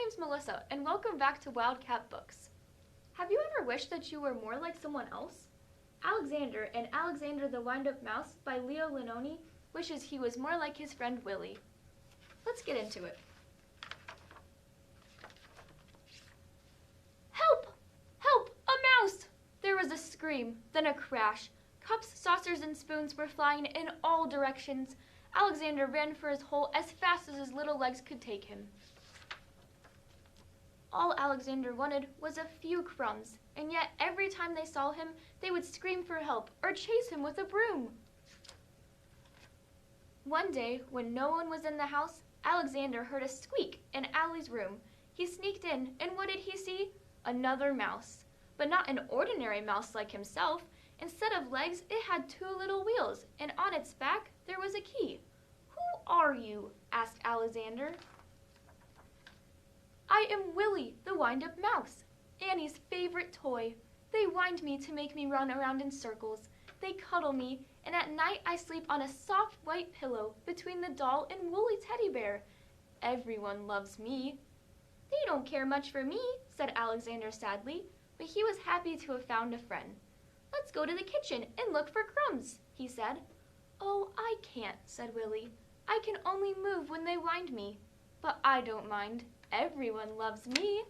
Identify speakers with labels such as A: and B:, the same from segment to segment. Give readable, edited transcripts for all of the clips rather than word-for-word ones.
A: name's Melissa, and welcome back to Wildcat Books. Have you ever wished that you were more like someone else? Alexander in Alexander the WindUp Mouse by Leo Linoni wishes he was more like his friend Willy. Let's get into it. Help! Help! A mouse! There was a scream, then a crash. Cups, saucers, and spoons were flying in all directions. Alexander ran for his hole as fast as his little legs could take him. All Alexander wanted was a few crumbs, and yet every time they saw him, they would scream for help or chase him with a broom. One day, when no one was in the house, Alexander heard a squeak in Allie's room. He sneaked in, and what did he see? Another mouse. But not an ordinary mouse like himself. Instead of legs, it had two little wheels, and on its back there was a key. "Who are you?" asked Alexander. "I am Willy, the WindUp Mouse, Annie's favorite toy. They wind me to make me run around in circles. They cuddle me, and at night I sleep on a soft white pillow between the doll and woolly teddy bear. Everyone loves me." "They don't care much for me," said Alexander sadly, but he was happy to have found a friend. "Let's go to the kitchen and look for crumbs," he said. "Oh, I can't," said Willy. "I can only move when they wind me. But I don't mind. Everyone loves me."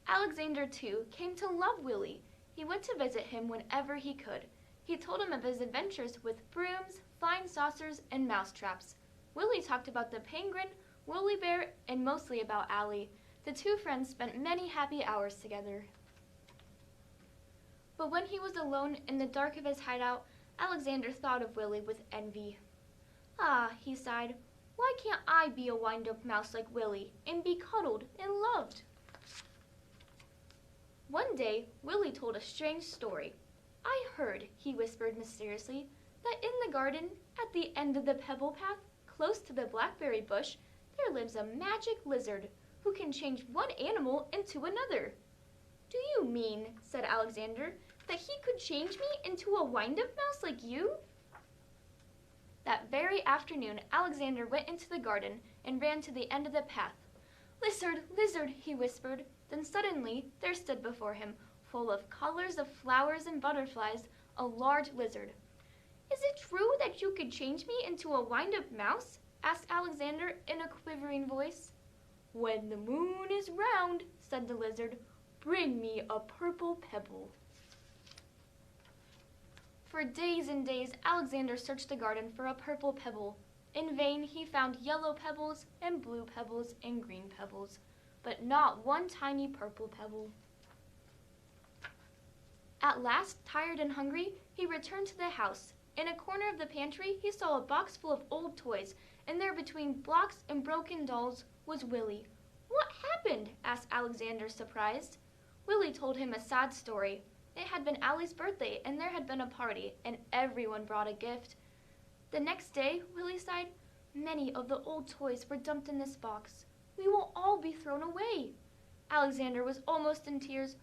A: Alexander, too, came to love Willy. He went to visit him whenever he could. He told him of his adventures with brooms, flying saucers, and mousetraps. Willy talked about the penguin, woolly bear, and mostly about Allie. The two friends spent many happy hours together. But when he was alone in the dark of his hideout, Alexander thought of Willy with envy. "Ah," he sighed, "why can't I be a wind-up mouse like Willy and be cuddled and loved?" One day, Willy told a strange story. "I heard," he whispered mysteriously, "that in the garden, at the end of the pebble path, close to the blackberry bush, there lives a magic lizard who can change one animal into another." "Do you mean," said Alexander, "that he could change me into a wind-up mouse like you?" That very afternoon, Alexander went into the garden and ran to the end of the path. "Lizard, lizard," he whispered. Then suddenly there stood before him, full of colors of flowers and butterflies, a large lizard. "Is it true that you could change me into a wind-up mouse?" asked Alexander in a quivering voice. "When the moon is round," said the lizard, "bring me a purple pebble." For days and days, Alexander searched the garden for a purple pebble. In vain he found yellow pebbles and blue pebbles and green pebbles, but not one tiny purple pebble. At last, tired and hungry, he returned to the house. In a corner of the pantry, he saw a box full of old toys, and there between blocks and broken dolls was Willy. "What happened?" asked Alexander, surprised. Willy told him a sad story. It had been Allie's birthday, and there had been a party, and everyone brought a gift. The next day, Willy sighed, "Many of the old toys were dumped in this box. We will all be thrown away." Alexander was almost in tears.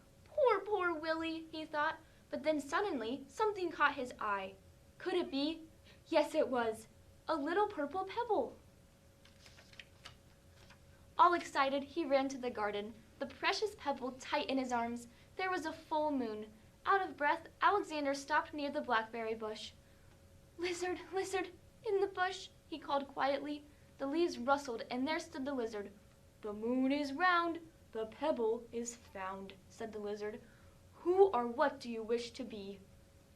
A: Poor Willy," he thought, but then suddenly something caught his eye. Could it be? Yes, it was. A little purple pebble. All excited, he ran to the garden, the precious pebble tight in his arms. There was a full moon. Out of breath, Alexander stopped near the blackberry bush. "Lizard, lizard, in the bush," he called quietly. The leaves rustled, and there stood the lizard. "The moon is round, the pebble is found," said the lizard. "Who or what do you wish to be?"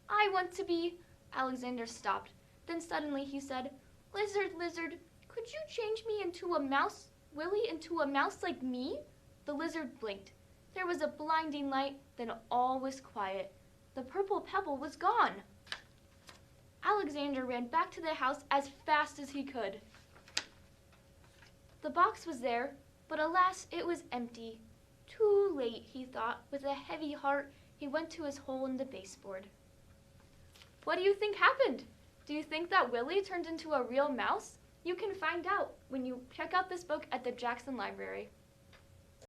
A: "I want to be—" Alexander stopped. Then suddenly he said, "Lizard, lizard, could you change me into a mouse, Willy, into a mouse like me?" The lizard blinked. There was a blinding light, then all was quiet. The purple pebble was gone. Alexander ran back to the house as fast as he could. The box was there, but alas, it was empty. Too late, he thought. With a heavy heart, he went to his hole in the baseboard. What do you think happened? Do you think that Willy turned into a real mouse? You can find out when you check out this book at the Jackson Library.